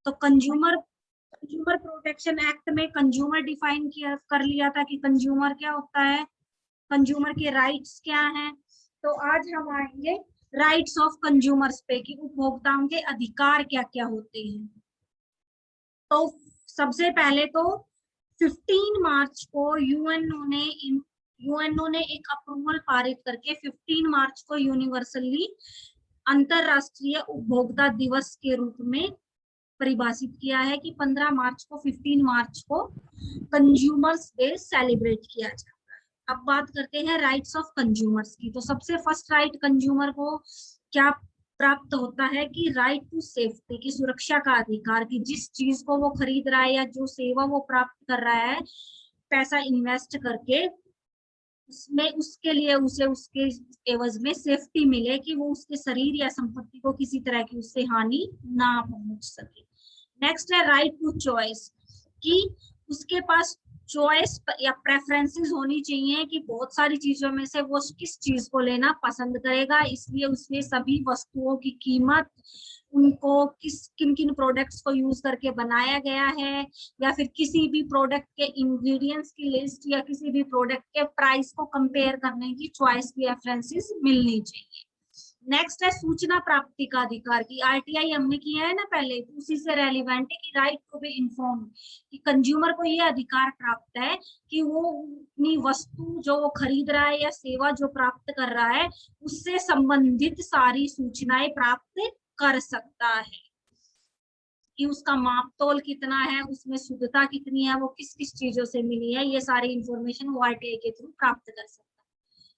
तो consumer protection act में consumer define किया कर लिया था कि कंज्यूमर क्या होता है, कंज्यूमर के राइट्स क्या हैं। तो आज हम आएंगे राइट्स ऑफ कंज्यूमर्स पे कि उपभोक्ताओं के अधिकार क्या क्या होते हैं। तो सबसे पहले तो 15 मार्च को यूएनओ ने एक अप्रूवल पारित करके 15 मार्च को यूनिवर्सली अंतरराष्ट्रीय उपभोक्ता दिवस के रूप में परिभाषित किया है कि 15 मार्च को 15 मार्च को कंज्यूमर्स डे सेलिब्रेट किया जाता है। अब बात करते हैं राइट्स ऑफ कंज्यूमर्स की। तो सबसे फर्स्ट राइट कंज्यूमर को क्या प्राप्त होता है कि राइट टू सेफ्टी, की सुरक्षा का अधिकार, कि जिस चीज को वो खरीद रहा है या जो सेवा वो प्राप्त कर रहा है पैसा इन्वेस्ट करके, उसमें उसके लिए उसे उसके एवज में सेफ्टी मिले कि वो उसके शरीर या संपत्ति को किसी तरह की उससे हानि ना पहुंच सके। नेक्स्ट है राइट टू चॉइस, कि उसके पास चॉइस या प्रेफरेंसेस होनी चाहिए कि बहुत सारी चीजों में से वो किस चीज को लेना पसंद करेगा, इसलिए उसमें सभी वस्तुओं की कीमत, उनको किन किन प्रोडक्ट्स को यूज करके बनाया गया है, या फिर किसी भी प्रोडक्ट के इंग्रेडिएंट्स की लिस्ट या किसी भी प्रोडक्ट के प्राइस को कंपेयर करने की चॉइस की रेफरेंसेस मिलनी चाहिए। नेक्स्ट है सूचना प्राप्ति का अधिकार, की आरटीआई हमने किया है ना पहले, तो उसी से रेलिवेंट है कि राइट टू बी इन्फॉर्म, कि कंज्यूमर को ये अधिकार प्राप्त है कि वो अपनी वस्तु जो वो खरीद रहा है या सेवा जो प्राप्त कर रहा है उससे संबंधित सारी सूचनाएं प्राप्त कर सकता है, कि उसका माप तोल कितना है, उसमें शुद्धता कितनी है, वो किस किस चीजों से मिली है, ये सारी इंफॉर्मेशन वो आरटीआई के थ्रू प्राप्त कर सकता है।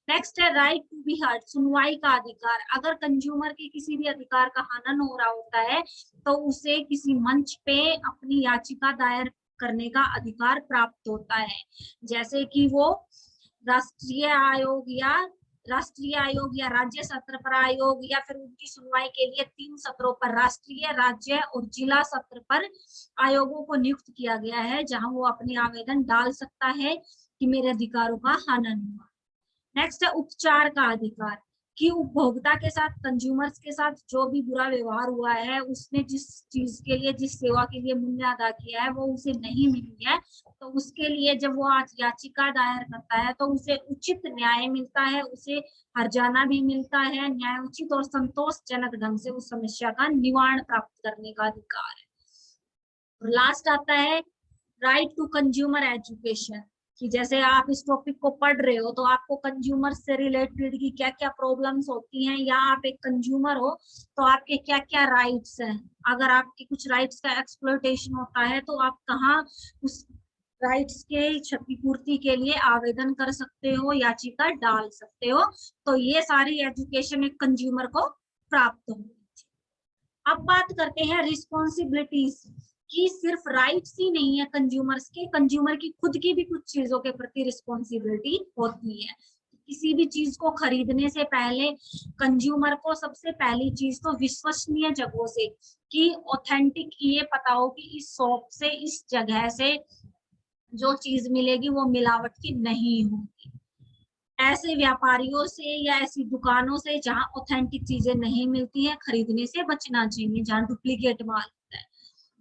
नेक्स्ट है राइट टू बी हर्ड, सुनवाई का अधिकार। अगर कंज्यूमर के किसी भी अधिकार का हनन हो रहा होता है तो उसे किसी मंच पे अपनी याचिका दायर करने का अधिकार प्राप्त होता है, जैसे कि वो राष्ट्रीय आयोग या राज्य सत्र पर आयोग, या फिर उनकी सुनवाई के लिए 3 सत्रों पर राष्ट्रीय, राज्य और जिला सत्र पर आयोगों को नियुक्त किया गया है, जहां वो अपने आवेदन डाल सकता है कि मेरे अधिकारों का हनन हुआ। नेक्स्ट है उपचार का अधिकार, कि उपभोक्ता के साथ, कंज्यूमर्स के साथ जो भी बुरा व्यवहार हुआ है, उसने जिस चीज के लिए, जिस सेवा के लिए मूल्य अदा किया है वो उसे नहीं मिली है, तो उसके लिए जब वो आज याचिका दायर करता है तो उसे उचित न्याय मिलता है, उसे हर्जाना भी मिलता है, न्यायोचित और संतोषजनक ढंग से उस समस्या का निवारण प्राप्त करने का अधिकार है। और लास्ट आता है राइट टू कंज्यूमर एजुकेशन, कि जैसे आप इस टॉपिक को पढ़ रहे हो तो आपको कंज्यूमर से रिलेटेड की क्या क्या प्रॉब्लम्स होती हैं, या आप एक कंज्यूमर हो तो आपके क्या क्या राइट्स हैं, अगर आपके कुछ राइट्स का एक्सप्लॉयटेशन होता है तो आप कहाँ उस राइट्स के क्षतिपूर्ति के लिए आवेदन कर सकते हो, याचिका डाल सकते हो। तो ये सारी एजुकेशन एक कंज्यूमर को प्राप्त होगी। अब बात करते हैं रिस्पॉन्सिबिलिटीज की। सिर्फ राइट्स ही नहीं है कंज्यूमर्स के, कंज्यूमर की खुद की भी कुछ चीजों के प्रति रिस्पॉन्सिबिलिटी होती है। किसी भी चीज को खरीदने से पहले कंज्यूमर को सबसे पहली चीज तो विश्वसनीय जगहों से, कि ऑथेंटिक ये पता हो कि इस शॉप से, इस जगह से जो चीज मिलेगी वो मिलावट की नहीं होगी। ऐसे व्यापारियों से या ऐसी दुकानों से जहां ऑथेंटिक चीजें नहीं मिलती हैं खरीदने से बचना चाहिए, जहां डुप्लीकेट माल होता है।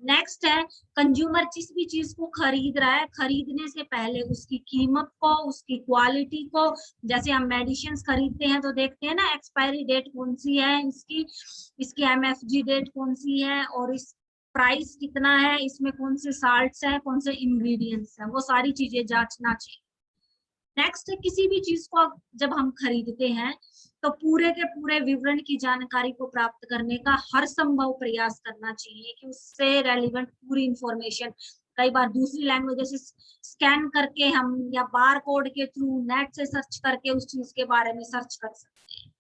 नेक्स्ट है कंज्यूमर जिस भी चीज को खरीद रहा है, खरीदने से पहले उसकी कीमत को, उसकी क्वालिटी को, जैसे हम मेडिसिन खरीदते हैं तो देखते हैं ना एक्सपायरी डेट कौन सी है इसकी एमएफजी डेट कौन सी है, और इस प्राइस कितना है, इसमें कौन से साल्ट्स है, कौन से इंग्रेडिएंट्स है, वो सारी चीजें जांचना चाहिए। नेक्स्ट है किसी भी चीज को जब हम खरीदते हैं तो पूरे के पूरे विवरण की जानकारी को प्राप्त करने का हर संभव प्रयास करना चाहिए, कि उससे रेलिवेंट पूरी इंफॉर्मेशन, कई बार दूसरी लैंग्वेज जैसे स्कैन करके हम या बार कोड के थ्रू नेट से सर्च करके उस चीज के बारे में सर्च कर सकते हैं।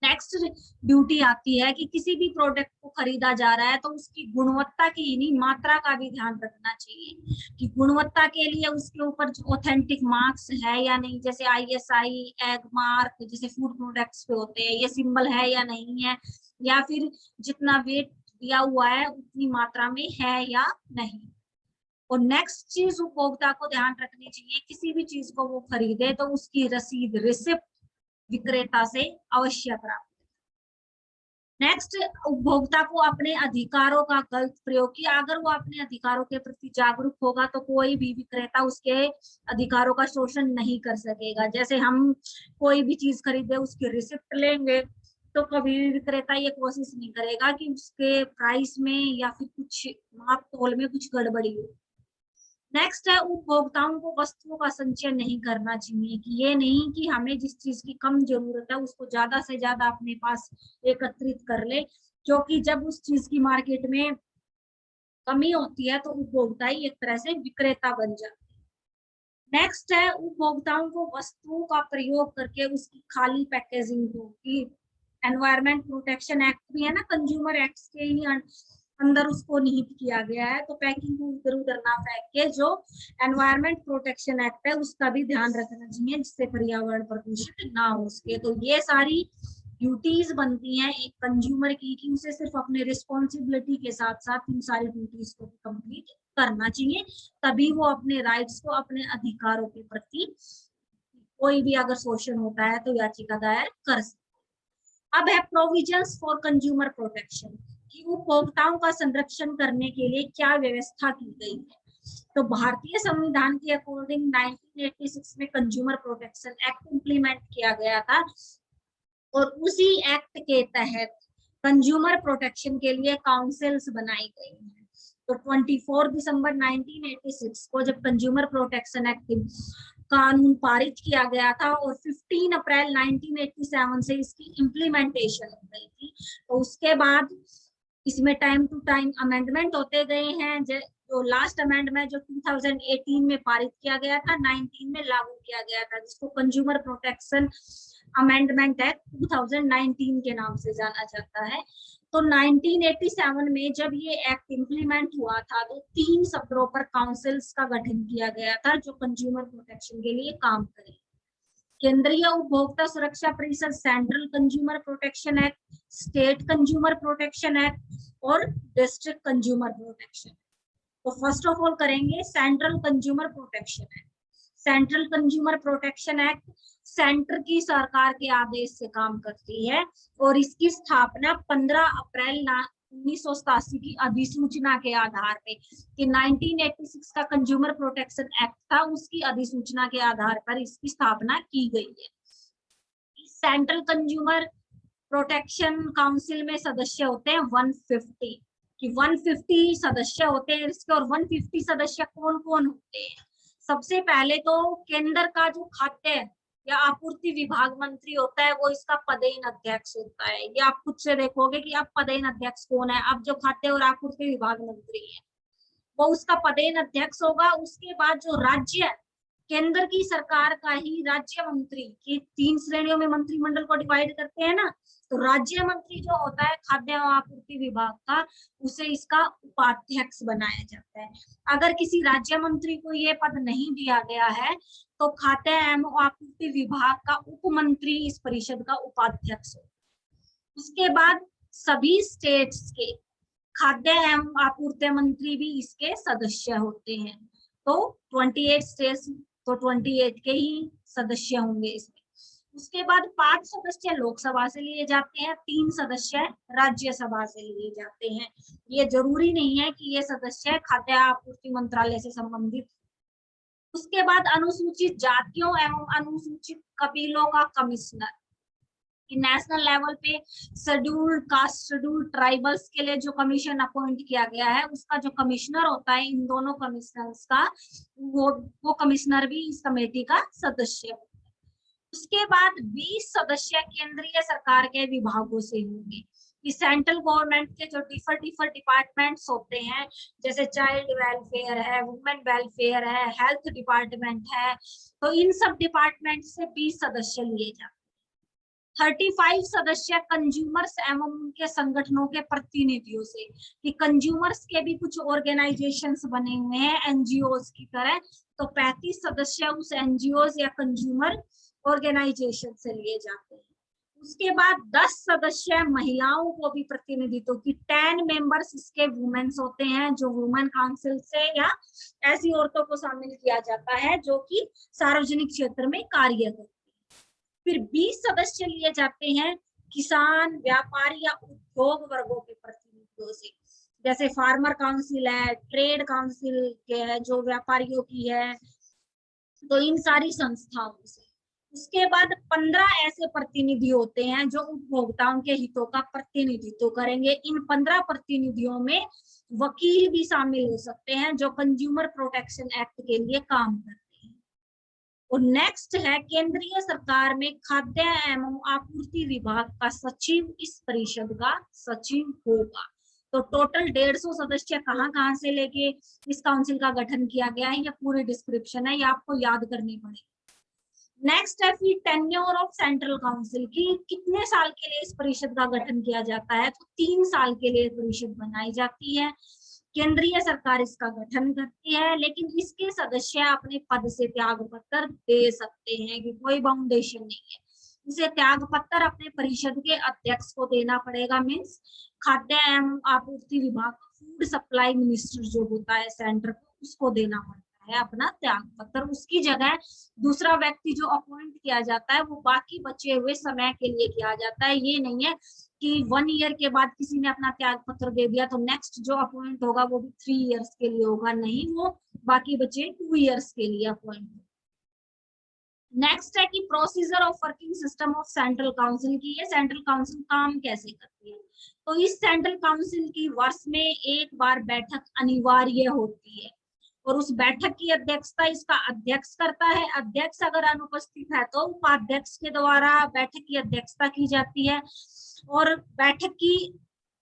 नेक्स्ट ड्यूटी आती है कि किसी भी प्रोडक्ट को खरीदा जा रहा है तो उसकी गुणवत्ता की ही नहीं मात्रा का भी ध्यान रखना चाहिए, कि गुणवत्ता के लिए उसके ऊपर ऑथेंटिक मार्क्स है या नहीं, जैसे आईएसआई, एग मार्क जैसे फूड प्रोडक्ट्स पे होते हैं, ये सिंबल है या नहीं है, या फिर जितना वेट दिया हुआ है उतनी मात्रा में है या नहीं। और नेक्स्ट चीज उपभोक्ता को ध्यान रखनी चाहिए, किसी भी चीज को वो खरीदे तो उसकी रसीद, रिसिप्ट विक्रेता से अवश्य प्राप्त। नेक्स्ट, उपभोक्ता को अपने अधिकारों का गलत प्रयोग किया। अगर वो अपने अधिकारों के प्रति जागरूक होगा तो कोई भी विक्रेता उसके अधिकारों का शोषण नहीं कर सकेगा। जैसे हम कोई भी चीज खरीदे, उसकी रिसिप्ट लेंगे, तो कभी भी विक्रेता ये कोशिश नहीं करेगा कि उसके प्राइस में या फिर कुछ माप तोल में कुछ गड़बड़ी हो। नेक्स्ट है, उपभोक्ताओं को वस्तुओं का संचय नहीं करना चाहिए, कि ये नहीं कि हमें जिस चीज की कम जरूरत है उसको ज्यादा से ज्यादा अपने पास एकत्रित कर ले, क्योंकि जब उस चीज की मार्केट में कमी होती है तो उपभोक्ता ही एक तरह से विक्रेता बन जाता है। नेक्स्ट है, उपभोक्ताओं को वस्तुओं का प्रयोग करके उसकी खाली पैकेजिंग को, कि एनवायरमेंट प्रोटेक्शन एक्ट भी है ना, कंज्यूमर एक्ट के ही अंदर उसको निहित किया गया है, तो पैकिंग को इधर उधर ना फेंक के जो एनवायरमेंट प्रोटेक्शन एक्ट है उसका भी ध्यान रखना चाहिए, जिससे पर्यावरण प्रदूषित ना हो सके। तो ये सारी ड्यूटीज बनती हैं एक कंज्यूमर की, कि उसे सिर्फ अपने रिस्पॉन्सिबिलिटी के साथ साथ इन सारी ड्यूटीज को भी कंप्लीट करना चाहिए, तभी वो अपने राइट्स को, अपने अधिकारों के प्रति कोई भी अगर शोषण होता है तो याचिका दायर कर सकते। अब है प्रोविजंस फॉर कंज्यूमर प्रोटेक्शन, कि उपभोक्ताओं का संरक्षण करने के लिए क्या व्यवस्था की गई है। तो भारतीय संविधान के अकॉर्डिंग 1986 में कंज्यूमर प्रोटेक्शन एक्ट इंप्लीमेंट किया गया था, और उसी एक्ट के तहत कंज्यूमर प्रोटेक्शन के लिए काउंसिल्स बनाई गई हैं। तो 24 दिसंबर 1986 को जब कंज्यूमर प्रोटेक्शन एक्ट कानून पारित किया गया था, और 15 अप्रैल 1987 से इसकी इम्प्लीमेंटेशन हो गई थी। तो उसके बाद इसमें टाइम टू टाइम अमेंडमेंट होते गए हैं। जो लास्ट अमेंडमेंट जो 2018 में पारित किया गया था, 19 में लागू किया गया था, जिसको कंज्यूमर प्रोटेक्शन अमेंडमेंट एक्ट 2019 के नाम से जाना जाता है। तो 1987 में जब ये एक्ट इम्प्लीमेंट हुआ था, तो 3 सत्रों पर काउंसिल्स का गठन किया गया था जो कंज्यूमर प्रोटेक्शन के लिए काम करें। केंद्रीय उपभोक्ता सुरक्षा परिषद, central consumer protection act, state consumer protection act और डिस्ट्रिक्ट कंज्यूमर प्रोटेक्शन। तो फर्स्ट ऑफ ऑल करेंगे central consumer protection act. Central consumer protection act centre की सरकार के आदेश से काम करती है, और इसकी स्थापना 15 अप्रैल 1987 की अधिसूचना के आधार पे, कि 1986 का कंज्यूमर प्रोटेक्शन एक्ट था, उसकी अधिसूचना के आधार पर इसकी स्थापना की गई है। सेंट्रल कंज्यूमर प्रोटेक्शन काउंसिल में सदस्य होते हैं 150, कि 150 सदस्य होते हैं इसके। और 150 सदस्य कौन कौन होते हैं? सबसे पहले तो केंद्र का जो खाद्य या आपूर्ति विभाग मंत्री होता है, वो इसका पदेन अध्यक्ष होता है। ये आप खुद से देखोगे कि अब पदेन अध्यक्ष कौन है। अब जो खाद्य और आपूर्ति विभाग मंत्री है वो उसका पदेन अध्यक्ष होगा। उसके बाद जो राज्य, केंद्र की सरकार का ही राज्य मंत्री, की 3 श्रेणियों में मंत्रिमंडल को डिवाइड करते हैं ना, तो राज्य मंत्री जो होता है खाद्य एवं आपूर्ति विभाग का, उसे इसका उपाध्यक्ष बनाया जाता है। अगर किसी राज्य मंत्री को ये पद नहीं दिया गया है तो खाद्य एवं आपूर्ति विभाग का उप मंत्री इस परिषद का उपाध्यक्ष होता है। उसके बाद सभी स्टेट्स के खाद्य एवं आपूर्ति मंत्री भी इसके सदस्य होते हैं। तो 28 स्टेट्स, तो 28 के ही सदस्य होंगे इसमें। उसके बाद 5 सदस्य लोकसभा से लिए जाते हैं, 3 सदस्य राज्यसभा से लिए जाते हैं। ये जरूरी नहीं है कि ये सदस्य खाद्य आपूर्ति मंत्रालय से संबंधित। उसके बाद अनुसूचित जातियों एवं अनुसूचित कबीलों का कमिश्नर, कि नेशनल लेवल पे शेड्यूल्ड कास्ट, शेड्यूल्ड ट्राइबल्स के लिए जो कमीशन अपॉइंट किया गया है, उसका जो कमिश्नर होता है, इन दोनों कमिश्नर्स का, वो कमिश्नर भी इस कमेटी का सदस्य होता है। उसके बाद 20 सदस्य केंद्रीय सरकार के विभागों से होंगे, कि सेंट्रल गवर्नमेंट के जो डिफर डिपार्टमेंट्स होते हैं, जैसे चाइल्ड वेलफेयर है, वुमेन वेलफेयर है, हेल्थ डिपार्टमेंट है, तो इन सब डिपार्टमेंट से 20 सदस्य लिए जाते हैं। 35 सदस्य कंज्यूमर्स एवं उनके संगठनों के प्रतिनिधियों से, कि कंज्यूमर्स के भी कुछ ऑर्गेनाइजेशंस बने हुए हैं एनजीओज की तरह, तो 35 सदस्य उस एनजीओज या कंज्यूमर ऑर्गेनाइजेशन से लिए जाते हैं। उसके बाद 10 सदस्य महिलाओं को भी प्रतिनिधित्व, की 10 मेंबर्स इसके वुमेन्स होते हैं, जो वुमेन काउंसिल से या ऐसी औरतों को शामिल किया जाता है जो कि सार्वजनिक क्षेत्र में कार्य करती है। फिर 20 सदस्य लिए जाते हैं किसान, व्यापारी या उद्योग वर्गों के प्रतिनिधियों से, जैसे फार्मर काउंसिल है, ट्रेड काउंसिल के है जो व्यापारियों की है, तो इन सारी संस्थाओं से। उसके बाद 15 ऐसे प्रतिनिधि होते हैं जो उपभोक्ताओं के हितों का प्रतिनिधित्व करेंगे। इन 15 प्रतिनिधियों में वकील भी शामिल हो सकते हैं जो कंज्यूमर प्रोटेक्शन एक्ट के लिए काम करते हैं। और नेक्स्ट है केंद्रीय सरकार में खाद्य एवं आपूर्ति विभाग का सचिव इस परिषद का सचिव होगा। तो टोटल 150 सदस्य कहाँ से लेके इस काउंसिल का गठन किया गया है, ये पूरी डिस्क्रिप्शन है, ये आपको याद करनी पड़ेगी। नेक्स्ट है फिर टेन्योर ऑफ सेंट्रल काउंसिल की, कितने साल के लिए इस परिषद का गठन किया जाता है, तो 3 साल के लिए परिषद बनाई जाती है। केंद्रीय सरकार इसका गठन करती है, लेकिन इसके सदस्य अपने पद से त्याग पत्र दे सकते हैं कि कोई बाउंडेशन नहीं है। इसे त्याग पत्र अपने परिषद के अध्यक्ष को देना पड़ेगा, मीन्स खाद्य एवं आपूर्ति विभाग, फूड सप्लाई मिनिस्टर जो होता है सेंटर को, उसको देना पड़ता है अपना त्याग पत्र। उसकी जगह दूसरा व्यक्ति जो अपॉइंट किया जाता है वो बाकी बचे हुए समय के लिए किया जाता है। ये नहीं है कि 1 ईयर के बाद किसी ने अपना त्याग पत्र दे दिया तो नेक्स्ट जो अपॉइंट होगा वो भी 3 ईयर्स के लिए होगा, नहीं, वो बाकी बचे 2 ईयर्स के लिए अपॉइंट। नेक्स्ट है कि procedure of working system of central council की, ये सेंट्रल काउंसिल काम कैसे करती है। तो इस सेंट्रल काउंसिल की वर्ष में एक बार बैठक अनिवार्य होती है और उस बैठक की अध्यक्षता इसका अध्यक्ष करता है। अध्यक्ष अगर अनुपस्थित है तो उपाध्यक्ष के द्वारा बैठक की अध्यक्षता की जाती है। और बैठक की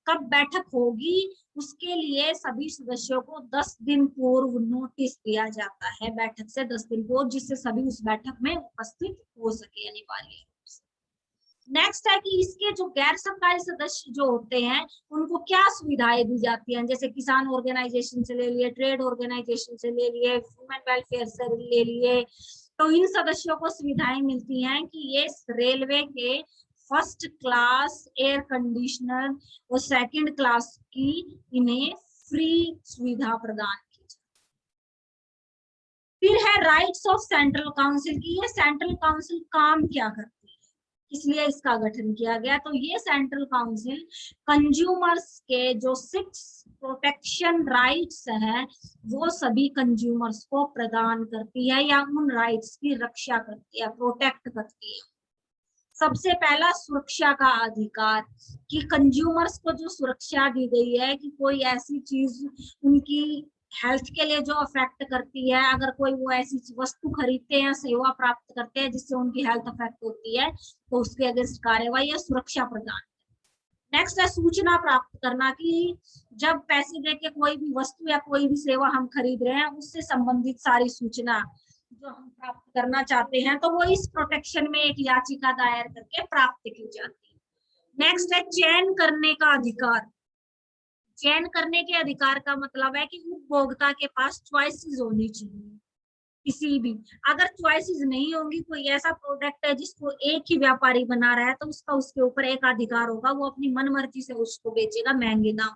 कब बैठक होगी उसके लिए सभी सदस्यों को 10 दिन पूर्व नोटिस दिया जाता है, बैठक से 10 दिन पूर्व, जिससे सभी उस बैठक में उपस्थित हो सके अनिवार्य रूप से। नेक्स्ट है कि इसके जो गैर सरकारी सदस्य जो होते हैं उनको क्या सुविधाएं दी जाती हैं, जैसे किसान ऑर्गेनाइजेशन से ले लिए, ट्रेड ऑर्गेनाइजेशन से ले लिए, वुमेन वेलफेयर से ले लिए, तो इन सदस्यों को सुविधाएं मिलती हैं कि ये रेलवे के फर्स्ट क्लास एयर कंडीशनर और सेकंड क्लास की इन्हें फ्री सुविधा प्रदान की जाती। फिर है राइट्स ऑफ सेंट्रल काउंसिल की, ये सेंट्रल काउंसिल काम क्या करती है, इसलिए इसका गठन किया गया। तो ये सेंट्रल काउंसिल कंज्यूमर्स के जो 6 प्रोटेक्शन राइट्स हैं वो सभी कंज्यूमर्स को प्रदान करती है या उन राइट्स की रक्षा करती है, प्रोटेक्ट करती है। सबसे पहला सुरक्षा का अधिकार, कि कंज्यूमर्स को जो सुरक्षा दी गई है कि कोई ऐसी चीज उनकी हेल्थ के लिए जो अफेक्ट करती है, अगर कोई वो ऐसी वस्तु खरीदते हैं, सेवा प्राप्त करते हैं जिससे उनकी हेल्थ अफेक्ट होती है तो उसके अगेंस्ट कार्रवाई या सुरक्षा प्रदान। नेक्स्ट है सूचना प्राप्त करना, कि जब पैसे देके कोई भी वस्तु या कोई भी सेवा हम खरीद रहे हैं उससे संबंधित सारी सूचना जो हम प्राप्त करना चाहते हैं तो वो इस प्रोटेक्शन में एक याचिका दायर करके प्राप्त की जाती है। नेक्स्ट है चयन करने का अधिकार। चयन करने के अधिकार का मतलब है कि उपभोक्ता के पास चॉइसेस होनी चाहिए किसी भी, अगर चॉइसेस नहीं होंगी, कोई ऐसा प्रोडक्ट है जिसको एक ही व्यापारी बना रहा है तो उसका उसके ऊपर एक अधिकार होगा, वो अपनी मनमर्जी से उसको बेचेगा महंगे दाम।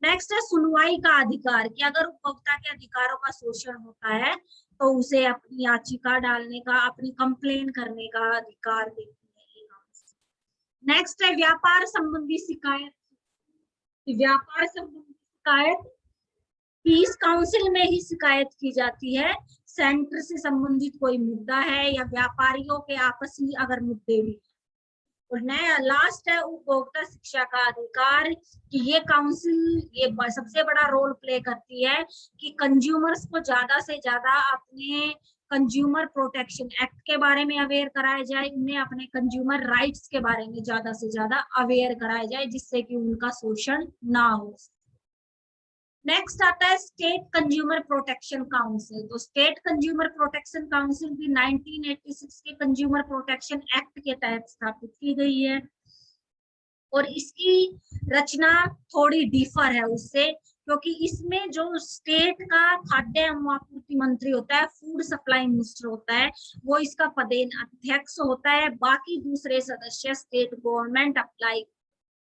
नेक्स्ट है सुनवाई का अधिकार, कि अगर उपभोक्ता के अधिकारों का शोषण होता है तो उसे अपनी याचिका डालने का, अपनी कंप्लेन करने का अधिकार देती है। नेक्स्ट है व्यापार संबंधी शिकायत। व्यापार संबंधी शिकायत इस काउंसिल में ही शिकायत की जाती है, सेंटर से संबंधित कोई मुद्दा है या व्यापारियों के आपसी अगर मुद्दे भी। और नया लास्ट है उपभोक्ता शिक्षा का अधिकार, कि ये काउंसिल ये सबसे बड़ा रोल प्ले करती है कि कंज्यूमर्स को ज्यादा से ज्यादा अपने कंज्यूमर प्रोटेक्शन एक्ट के बारे में अवेयर कराया जाए, उन्हें अपने कंज्यूमर राइट्स के बारे में ज्यादा से ज्यादा अवेयर कराया जाए जिससे कि उनका शोषण ना हो। नेक्स्ट आता है स्टेट कंज्यूमर प्रोटेक्शन काउंसिल। तो स्टेट कंज्यूमर प्रोटेक्शन काउंसिल भी 1986 के कंज्यूमर प्रोटेक्शन एक्ट के तहत स्थापित की गई है और इसकी रचना थोड़ी डिफर है उससे, क्योंकि इसमें जो स्टेट का खाद्य एवं आपूर्ति मंत्री होता है, फूड सप्लाई मिनिस्टर होता है, वो इसका पदेन अध्यक्ष होता है। बाकी दूसरे सदस्य स्टेट गवर्नमेंट अप्लाई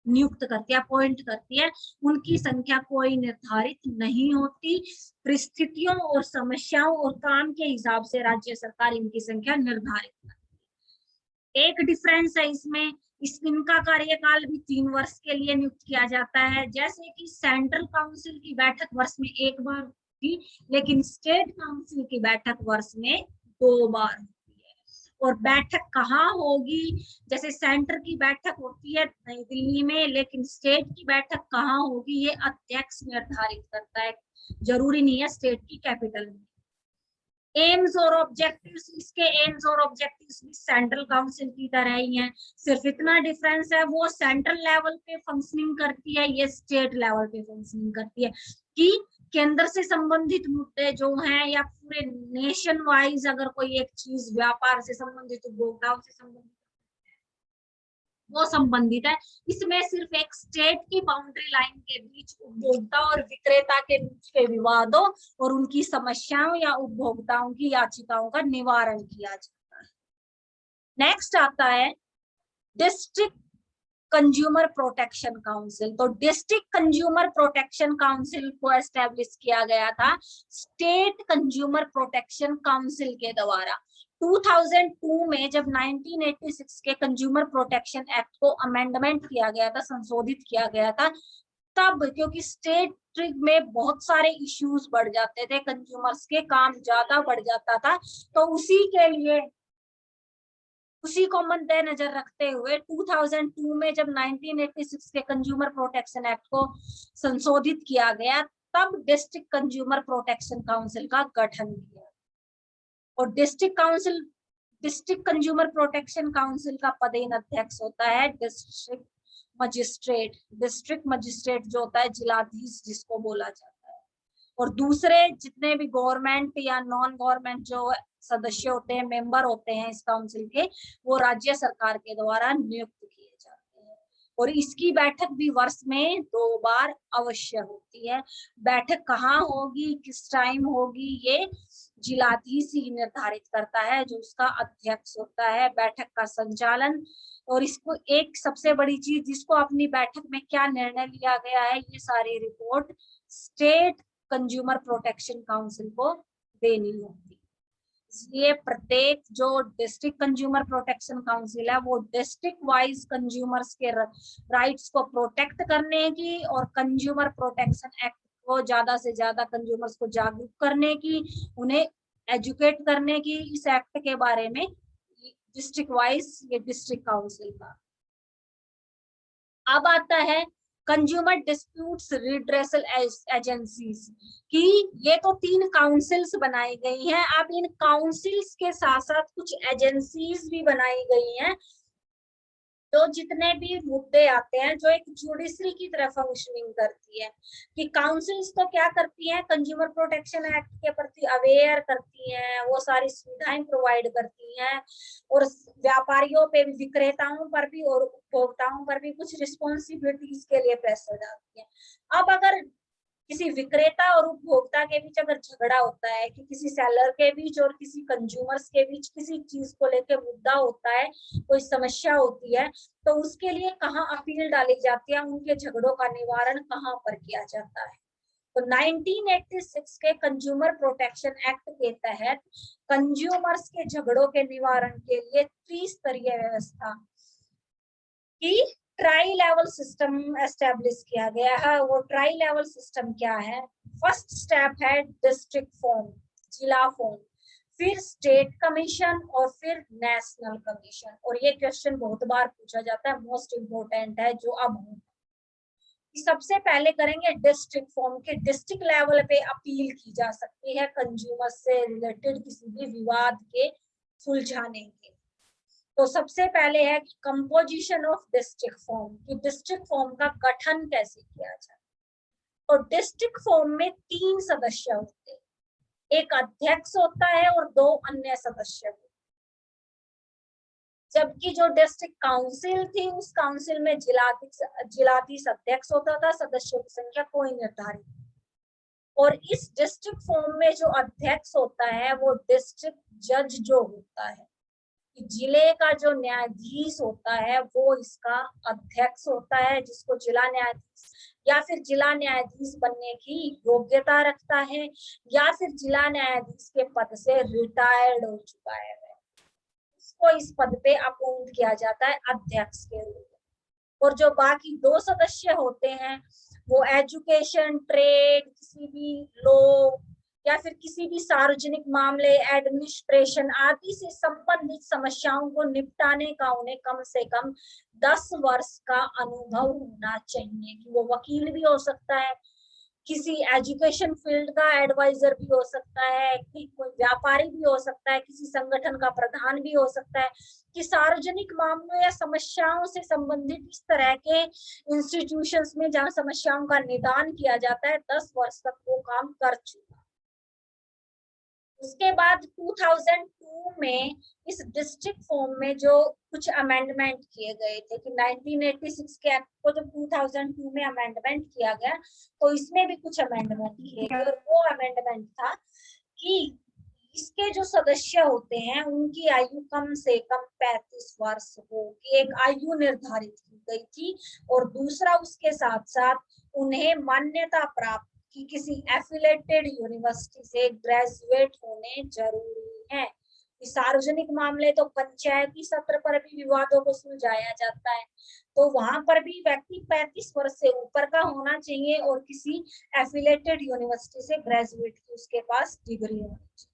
नियुक्त करती है, अपॉइंट करती है, उनकी संख्या कोई निर्धारित नहीं होती, परिस्थितियों और समस्याओं और काम के हिसाब से राज्य सरकार इनकी संख्या निर्धारित करती है। एक डिफरेंस है इसमें इनका कार्यकाल भी 3 वर्ष के लिए नियुक्त किया जाता है। जैसे कि सेंट्रल काउंसिल की बैठक वर्ष में 1 बार होती, लेकिन स्टेट काउंसिल की बैठक वर्ष में 2 बार होती है। और बैठक कहाँ होगी, जैसे सेंटर की बैठक होती है नई दिल्ली में, लेकिन स्टेट की बैठक कहाँ होगी ये अध्यक्ष निर्धारित करता है, जरूरी नहीं है स्टेट की कैपिटल में। एम्स और ऑब्जेक्टिव्स, इसके एम्स और ऑब्जेक्टिव्स भी सेंट्रल काउंसिल की तरह ही हैं, सिर्फ इतना डिफरेंस है वो सेंट्रल लेवल पे फंक्शनिंग करती है, ये स्टेट लेवल पे फंक्शनिंग करती है, कि केंद्र से संबंधित मुद्दे जो हैं या पूरे नेशन वाइज अगर कोई एक चीज व्यापार से संबंधित, उपभोक्ताओं से संबंधित, वो संबंधित है। इसमें सिर्फ एक स्टेट की बाउंड्री लाइन के बीच उपभोक्ता और विक्रेता के बीच के विवादों और उनकी समस्याओं या उपभोक्ताओं की याचिकाओं का निवारण किया जाता है। नेक्स्ट आता है डिस्ट्रिक्ट कंज्यूमर प्रोटेक्शन काउंसिल। तो डिस्ट्रिक्ट कंज्यूमर प्रोटेक्शन काउंसिल को एस्टेब्लिश किया गया था स्टेट कंज्यूमर प्रोटेक्शन काउंसिल के द्वारा 2002 में, जब 1986 के कंज्यूमर प्रोटेक्शन एक्ट को अमेंडमेंट किया गया था, संशोधित किया गया था, तब क्योंकि स्टेट में बहुत सारे इश्यूज बढ़ जाते थे, कंज्यूमर्स के काम ज्यादा बढ़ जाता था, तो उसी को मद्देनजर रखते हुए 2002 में जब 1986 के कंज्यूमर प्रोटेक्शन एक्ट को संशोधित किया गया, तब डिस्ट्रिक्ट कंज्यूमर प्रोटेक्शन काउंसिल का गठन किया। और डिस्ट्रिक्ट कंज्यूमर प्रोटेक्शन काउंसिल का पदेन अध्यक्ष होता है डिस्ट्रिक्ट मजिस्ट्रेट। डिस्ट्रिक्ट मजिस्ट्रेट जो होता है जिलाधीश जिसको बोला जाता है। और दूसरे जितने भी गवर्नमेंट या नॉन गवर्नमेंट जो सदस्य होते हैं, मेंबर होते हैं इस काउंसिल के, वो राज्य सरकार के द्वारा नियुक्त किए जाते हैं। और इसकी बैठक भी वर्ष में 2 बार अवश्य होती है। बैठक कहाँ होगी, किस टाइम होगी, ये जिलाधीश ही निर्धारित करता है, जो उसका अध्यक्ष होता है। बैठक का संचालन और इसको एक सबसे बड़ी चीज, जिसको अपनी बैठक में क्या निर्णय लिया गया है, ये सारी report state consumer protection council को देनी होती। इसलिए प्रत्येक जो डिस्ट्रिक्ट कंज्यूमर प्रोटेक्शन काउंसिल है वो डिस्ट्रिक्ट वाइज कंज्यूमर्स के राइट्स को प्रोटेक्ट करने की और कंज्यूमर प्रोटेक्शन एक्ट को ज्यादा से ज्यादा कंज्यूमर्स को जागरूक करने की, उन्हें एजुकेट करने की इस एक्ट के बारे में डिस्ट्रिक्ट वाइज ये डिस्ट्रिक्ट काउंसिल का। अब आता है कंज्यूमर डिस्प्यूट्स रिड्रेसल एजेंसीज की। ये तो 3 काउंसिल्स बनाई गई हैं। अब इन काउंसिल्स के साथ साथ कुछ एजेंसीज भी बनाई गई हैं, तो जितने भी मुद्दे आते हैं, जो एक जुडिशरी की तरह फंक्शनिंग करती है, कि काउंसिल्स तो क्या करती हैं, कंज्यूमर प्रोटेक्शन एक्ट के प्रति अवेयर करती हैं, वो सारी सुविधाएं प्रोवाइड करती हैं, और व्यापारियों पे भी, विक्रेताओं पर भी और उपभोक्ताओं पर भी कुछ रिस्पॉन्सिबिलिटीज के लिए प्रेशर डालती है। अब अगर किसी विक्रेता और उपभोक्ता के बीच अगर झगड़ा होता है, कि किसी सेलर के बीच और किसी कंज्यूमर्स के बीच किसी चीज को लेकर मुद्दा होता है, कोई समस्या होती है, तो उसके लिए कहाँ अपील डाली जाती है, उनके झगड़ों का निवारण कहाँ पर किया जाता है। तो 1986 के कंज्यूमर प्रोटेक्शन एक्ट के तहत कंज्यूमर्स के झगड़ों के निवारण के लिए त्रिस्तरीय व्यवस्था की ट्राई लेवल सिस्टम एस्टेब्लिश किया गया है। वो ट्राई लेवल सिस्टम क्या है? फर्स्ट स्टेप है डिस्ट्रिक्ट फॉर्म, जिला फॉर्म, फिर स्टेट कमीशन और फिर नेशनल कमीशन। और ये क्वेश्चन बहुत बार पूछा जाता है, मोस्ट इम्पोर्टेंट है जो अब सबसे पहले करेंगे डिस्ट्रिक्ट फॉर्म के। डिस्ट्रिक्ट लेवल पे अपील की जा सकती है कंज्यूमर से रिलेटेड किसी भी विवाद के सुलझाने के। तो सबसे पहले है कि कंपोजिशन ऑफ डिस्ट्रिक्ट फॉर्म, कि डिस्ट्रिक्ट फॉर्म का गठन कैसे किया जाए। तो डिस्ट्रिक्ट फॉर्म में 3 सदस्य होते हैं, एक अध्यक्ष होता है और 2 अन्य सदस्य होते हैं। जबकि जो डिस्ट्रिक्ट काउंसिल थी, उस काउंसिल में जिलाधीश अध्यक्ष होता था, सदस्यों की संख्या कोई निर्धारित। और इस डिस्ट्रिक्ट फॉर्म में जो अध्यक्ष होता है वो डिस्ट्रिक्ट जज जो होता है, जिले का जो न्यायाधीश होता है वो इसका अध्यक्ष होता है, जिसको जिला न्यायाधीश या फिर जिला न्यायाधीश बनने की योग्यता रखता है, या फिर जिला न्यायाधीश के पद से रिटायर्ड हो चुका है। उसको इस पद पे अपॉइंट किया जाता है अध्यक्ष के रूप में। और जो बाकी 2 सदस्य होते हैं वो एजुकेशन, ट्रेड, किसी भी लॉ या फिर किसी भी सार्वजनिक मामले, एडमिनिस्ट्रेशन आदि से संबंधित समस्याओं को निपटाने का उन्हें कम से कम 10 वर्ष का अनुभव होना चाहिए। कि वो वकील भी हो सकता है, किसी एजुकेशन फील्ड का एडवाइजर भी हो सकता है, कि कोई व्यापारी भी हो सकता है, किसी संगठन का प्रधान भी हो सकता है, कि सार्वजनिक मामलों या समस्याओं से संबंधित इस तरह के इंस्टीट्यूशंस में जहां समस्याओं का निदान किया जाता है 10 वर्ष तक वो काम कर चुका। उसके बाद 2002 में इस डिस्ट्रिक्ट फॉर्म में जो कुछ अमेंडमेंट किए गए थे कि 1986 के एक्ट को जब 2002 में अमेंडमेंट किया गया तो इसमें भी कुछ अमेंडमेंट किए गए। और वो अमेंडमेंट था कि इसके जो सदस्य होते हैं उनकी आयु कम से कम 35 वर्ष हो, कि एक आयु निर्धारित की गई थी। और दूसरा उसके साथ साथ उन्हें मान्यता प्राप्त कि किसी एफिलेटेड यूनिवर्सिटी से ग्रेजुएट होने जरूरी है। सार्वजनिक मामले तो पंचायती सत्र पर भी विवादों को सुलझाया जाता है, तो वहां पर भी व्यक्ति 35 वर्ष से ऊपर का होना चाहिए और किसी एफिलेटेड यूनिवर्सिटी से ग्रेजुएट की उसके पास डिग्री होनी चाहिए।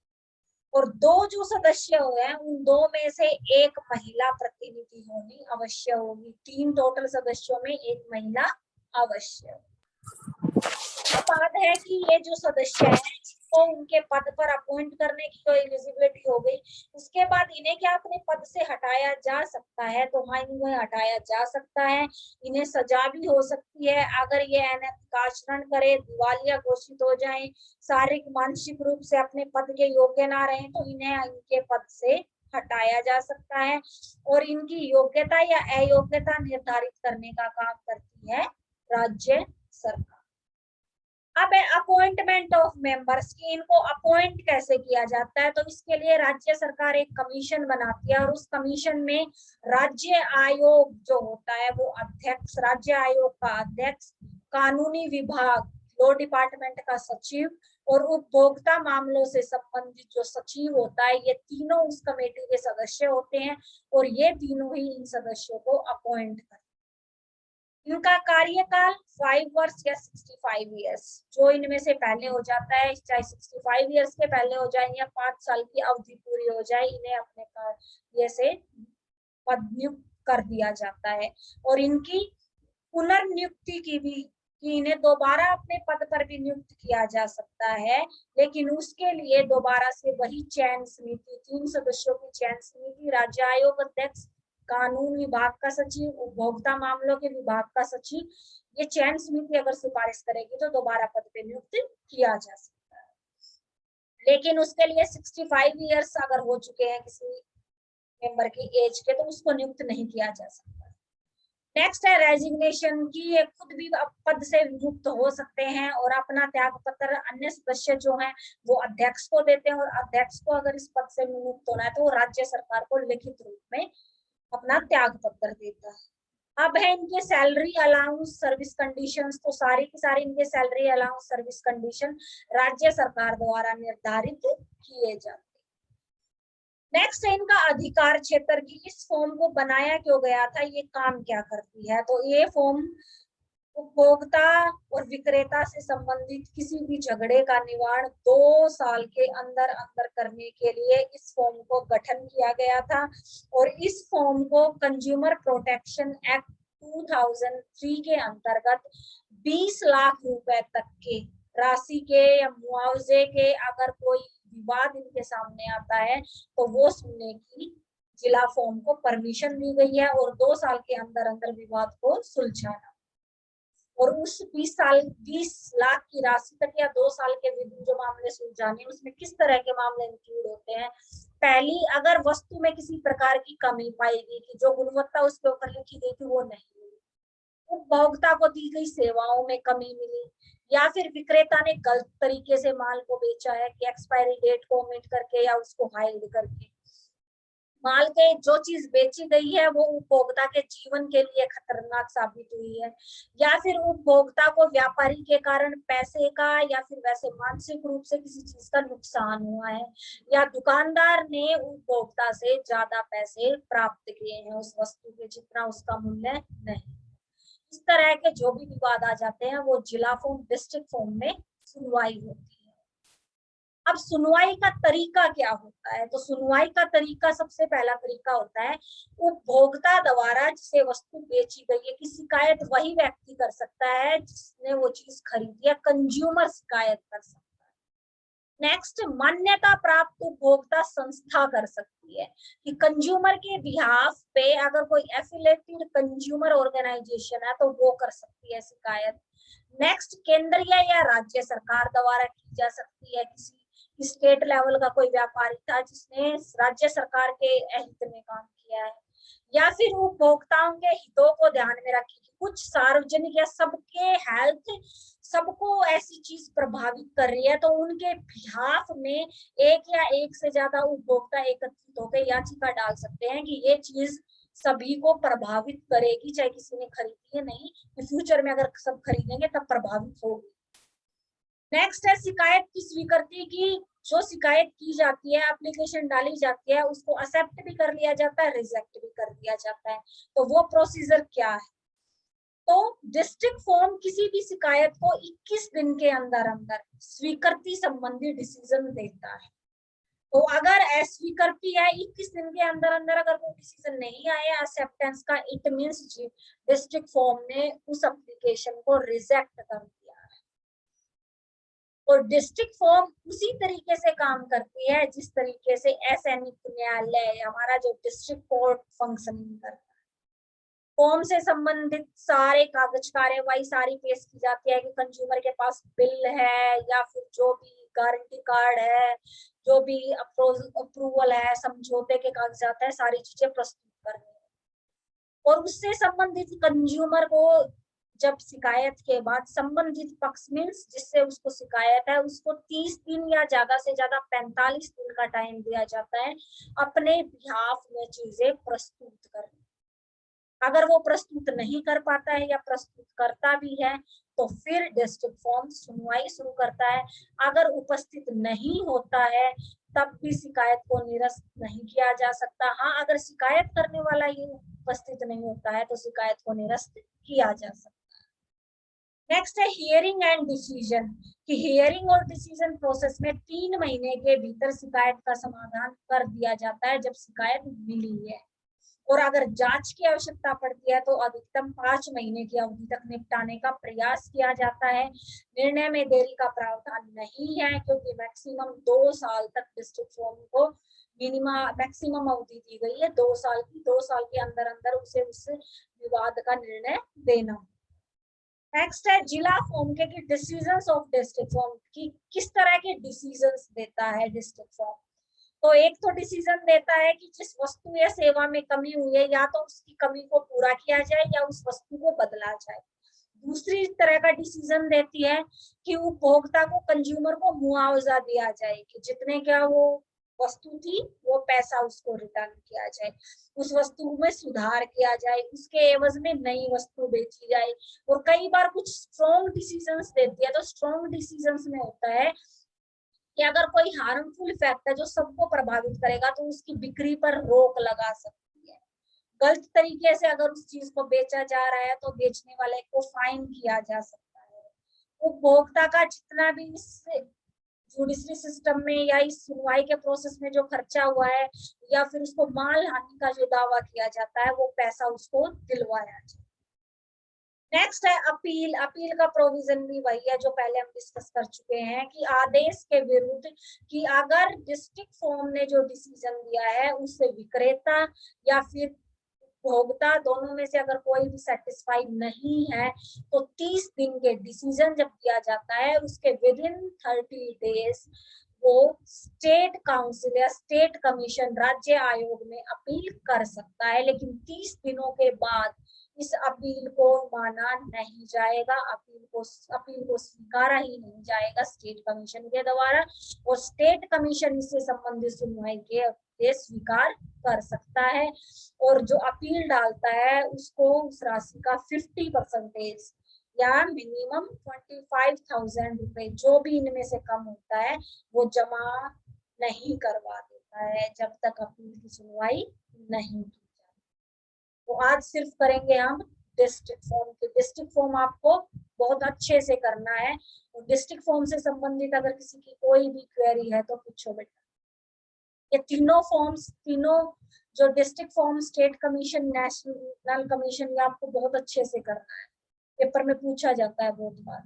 और 2 जो सदस्य हैं उन 2 में से एक महिला प्रतिनिधि होनी अवश्य होगी। 3 टोटल सदस्यों में एक महिला अवश्य होगी। बात है कि ये जो सदस्य है तो उनके पद पर अपॉइंट करने की कोई एलिजिबिलिटी हो गई। उसके बाद इन्हें क्या अपने पद से हटाया जा सकता है? तो हाँ, इन्हें हटाया जा सकता है। इन्हें सजा भी हो सकती है अगर ये अनैतिक आचरण करे, दिवालिया घोषित हो जाए, शारीरिक मानसिक रूप से अपने पद के योग्य ना रहे तो इन्हें इनके पद से हटाया जा सकता है। और इनकी योग्यता या अयोग्यता निर्धारित करने का काम करती है राज्य सरकार। अब अपॉइंटमेंट ऑफ मेंबर्स की, इनको अपॉइंट कैसे किया जाता है? तो इसके लिए राज्य सरकार एक कमीशन बनाती है और उस कमीशन में राज्य आयोग जो होता है वो अध्यक्ष, राज्य आयोग का अध्यक्ष, कानूनी विभाग, लॉ डिपार्टमेंट का सचिव और उपभोक्ता मामलों से संबंधित जो सचिव होता है, ये तीनों उस कमेटी के सदस्य होते हैं और ये तीनों ही इन सदस्यों को अपॉइंट करते हैं। इनका कार्यकाल 5 वर्ष या 65 इयर्स, जो इनमें से पहले हो जाता है, चाहे 65 इयर्स के पहले हो जाए या 5 साल की अवधि पूरी हो जाए, इन्हें अपने कार्य से पद नियुक्त कर दिया जाता है। और इनकी पुनर्नियुक्ति की भी, कि इन्हें दोबारा अपने पद पर भी नियुक्त किया जा सकता है, लेकिन उसके लिए दोबारा से वही चयन समिति, 3 सदस्यों की चयन समिति, राज्य आयोग अध्यक्ष, कानून विभाग का सचिव, उपभोक्ता मामलों के विभाग का सचिव, ये चयन समिति अगर सिफारिश करेगी तो दोबारा पद पे नियुक्त किया जा सकता है। लेकिन उसके लिए 65 इयर्स अगर हो चुके हैं किसी मेंबर की एज के तो उसको नियुक्त नहीं किया जा सकता। नेक्स्ट है रेजिग्नेशन की, ये खुद भी पद से मुक्त हो सकते हैं और अपना त्याग पत्र अन्य सदस्य जो हैं वो अध्यक्ष को देते हैं, और अध्यक्ष को अगर इस पद से मुक्त होना है तो वो राज्य सरकार को लिखित रूप में अपना त्याग पत्र देता है। अब है इनके सैलरी अलाउंस सर्विस कंडीशंस, तो सारी की सारी इनके सैलरी अलाउंस सर्विस कंडीशन राज्य सरकार द्वारा निर्धारित किए जाते हैं। नेक्स्ट है इनका अधिकार क्षेत्र की, इस फॉर्म को बनाया क्यों गया था, ये काम क्या करती है? तो ये फॉर्म उपभोक्ता और विक्रेता से संबंधित किसी भी झगड़े का निवारण 2 साल के अंदर अंदर करने के लिए इस फॉर्म को गठन किया गया था। और इस फॉर्म को कंज्यूमर प्रोटेक्शन एक्ट 2003 के अंतर्गत 20 लाख रुपए तक के राशि के या मुआवजे के अगर कोई विवाद इनके सामने आता है तो वो सुनने की जिला फॉर्म को परमिशन दी गई है और 2 साल के अंदर अंदर विवाद को सुलझाना। और उस 20 लाख की राशि तक या 2 साल के विभिन्न जो मामले सुलझाने, उसमें किस तरह के मामले इंक्लूड होते हैं? पहली, अगर वस्तु में किसी प्रकार की कमी पाई गई कि जो गुणवत्ता उसके ऊपर लिखी गई थी वो नहीं मिली, उपभोक्ता को दी गई सेवाओं में कमी मिली, या फिर विक्रेता ने गलत तरीके से माल को बेचा है कि एक्सपायरी डेट को ओमिट करके या उसको हाइड करके, माल के जो चीज बेची गई है वो उपभोक्ता के जीवन के लिए खतरनाक साबित हुई है, या फिर उपभोक्ता को व्यापारी के कारण पैसे का या फिर वैसे मानसिक रूप से किसी चीज का नुकसान हुआ है, या दुकानदार ने उपभोक्ता से ज्यादा पैसे प्राप्त किए हैं उस वस्तु के जितना उसका मूल्य नहीं। इस तरह के जो भी विवाद आ जाते हैं वो जिला फॉर्म डिस्ट्रिक्ट फॉर्म में सुनवाई होती है। अब सुनवाई का तरीका क्या होता है, तो सुनवाई का तरीका, सबसे पहला तरीका होता है उपभोक्ता द्वारा जिसे वस्तु बेची गई है की शिकायत वही व्यक्ति कर सकता है जिसने वो चीज खरीदी है, कंज्यूमर शिकायत कर सकता है। नेक्स्ट, मान्यता प्राप्त उपभोक्ता संस्था कर सकती है कि कंज्यूमर के बिहाफ पे अगर कोई एफिलेटेड कंज्यूमर ऑर्गेनाइजेशन है तो वो कर सकती है शिकायत। नेक्स्ट, केंद्रीय या राज्य सरकार द्वारा की जा सकती है, किसी स्टेट लेवल का कोई व्यापारी था जिसने राज्य सरकार के हित में काम किया है, या फिर उपभोक्ताओं के हितों को ध्यान में रखी कुछ सार्वजनिक या सबके हेल्थ, सबको ऐसी चीज प्रभावित कर रही है तो उनके बिहाफ में एक या एक से ज्यादा उपभोक्ता एकत्रित होकर याचिका डाल सकते हैं कि ये चीज सभी को प्रभावित करेगी, चाहे किसी ने खरीदी है नहीं, फ्यूचर में अगर सब खरीदेंगे तब प्रभावित होगी। नेक्स्ट है शिकायत की स्वीकृति की, जो शिकायत की जाती है, एप्लीकेशन डाली जाती है, उसको एक्सेप्ट भी कर लिया जाता है, रिजेक्ट भी कर दिया जाता है, तो वो प्रोसीजर क्या है। तो डिस्ट्रिक्ट फॉर्म किसी भी शिकायत को 21 दिन के अंदर अंदर स्वीकृति संबंधी डिसीजन देता है। तो अगर अस्वीकृति है 21 दिन के अंदर अंदर अगर कोई डिसीजन नहीं आया एक्सेप्टेंस का, इट मींस डिस्ट्रिक्ट फॉर्म ने उस एप्लीकेशन को रिजेक्ट कर दिया है। और डिस्ट्रिक्ट फॉर्म उसी तरीके से काम करती है जिस तरीके से असैनिक न्यायालय, हमारा जो डिस्ट्रिक्ट कोर्ट फंक्शनिंग करता है। फॉर्म से संबंधित सारे कागज कार्यवाही सारी पेश की जाती है कि कंज्यूमर के पास बिल है या फिर जो भी गारंटी कार्ड है, जो भी अप्रूवल है, समझौते के कागजात है, सारी चीजें प्रस्तुत करनी है। और उससे संबंधित कंज्यूमर को जब शिकायत के बाद संबंधित पक्ष मीन्स जिससे उसको शिकायत है उसको 30 दिन या ज्यादा से ज्यादा 45 दिन का टाइम दिया जाता है अपने बिहाफ में चीजें प्रस्तुत करने। अगर वो प्रस्तुत नहीं कर पाता है या प्रस्तुत करता भी है तो फिर डिस्ट्रिक्ट फॉर्म सुनवाई शुरू करता है। अगर उपस्थित नहीं होता है तब भी शिकायत को निरस्त नहीं किया जा सकता। हाँ, अगर शिकायत करने वाला ही उपस्थित नहीं होता है तो शिकायत को निरस्त किया जा सकता है। नेक्स्ट है हियरिंग एंड डिसीजन, कि हियरिंग और डिसीजन प्रोसेस में 3 महीने के भीतर शिकायत का समाधान कर दिया जाता है जब शिकायत मिली है, और अगर जांच की आवश्यकता पड़ती है तो अधिकतम 5 महीने की अवधि तक निपटाने का प्रयास किया जाता है। निर्णय में देरी का प्रावधान नहीं है क्योंकि मैक्सिमम 2 साल तक डिस्ट्रिक्ट फॉर्म को मैक्सिमम अवधि दी गई है 2 साल की। 2 साल के अंदर अंदर उसे उस विवाद का निर्णय देना। नेक्स्ट है जिला फॉर्म के डिसीजंस ऑफ डिस्ट्रिक्ट फॉर्म की किस तरह के डिसीजंस देता है डिस्ट्रिक्ट फॉर्म। तो एक तो डिसीजन देता है कि जिस वस्तु या सेवा में कमी हुई है या तो उसकी कमी को पूरा किया जाए या उस वस्तु को बदला जाए। दूसरी तरह का डिसीजन देती है कि उपभोक्ता को, कंज्यूमर को मुआवजा दिया जाए कि जितने क्या वो वस्तु थी वो पैसा उसको रिटर्न किया जाए, उस वस्तु में सुधार किया जाए, उसके एवज में नई वस्तु बेची जाए। और कई बार कुछ स्ट्रॉन्ग डिसीजंस देती है, तो स्ट्रॉन्ग डिसीजंस में होता है कि अगर कोई हार्मफुल इफेक्ट है जो सबको प्रभावित करेगा तो उसकी बिक्री पर रोक लगा सकती है। गलत तरीके से अगर उस चीज को बेचा जा रहा है तो बेचने वाले को फाइन किया जा सकता है। उपभोक्ता का जितना भी इस जुडिशरी सिस्टम में या इस सुनवाई के प्रोसेस में जो खर्चा हुआ है या फिर उसको माल हानि का जो दावा किया जाता है वो पैसा उसको दिलवाया जाए। नेक्स्ट है अपील। अपील का प्रोविजन भी वही है जो पहले हम डिस्कस कर चुके हैं कि आदेश के विरुद्ध, कि अगर डिस्ट्रिक्ट फॉर्म ने जो डिसीजन दिया है उससे विक्रेता या फिर उपभोक्ता दोनों में से अगर कोई भी सेटिस्फाइड नहीं है तो 30 दिन के डिसीजन जब दिया जाता है उसके विद इन 30 डेज वो स्टेट काउंसिल या स्टेट कमीशन राज्य आयोग में अपील कर सकता है, लेकिन 30 दिनों के बाद इस अपील को माना नहीं जाएगा, अपील को स्वीकारा ही नहीं जाएगा स्टेट कमीशन के द्वारा। और स्टेट कमीशन इससे संबंधित सुनवाई के ये स्वीकार कर सकता है। और जो अपील डालता है उसको उस राशि का 50% या मिनिमम 25,000 रुपए जो भी इनमें से कम होता है वो जमा नहीं करवा देता है जब तक अपील की सुनवाई नहीं की जाती। तो आज सिर्फ करेंगे हम डिस्ट्रिक्ट फॉर्म के। डिस्ट्रिक्ट फॉर्म आपको बहुत अच्छे से करना है। और डिस्ट्रिक्ट फॉर्म से संबंधित अगर किसी की कोई भी क्वेरी है तो पूछो बेटा। ये तीनों फॉर्म्स, तीनों जो district form, state commission, national commission, ये आपको बहुत अच्छे से करना है। पेपर में पूछा जाता है बहुत बार।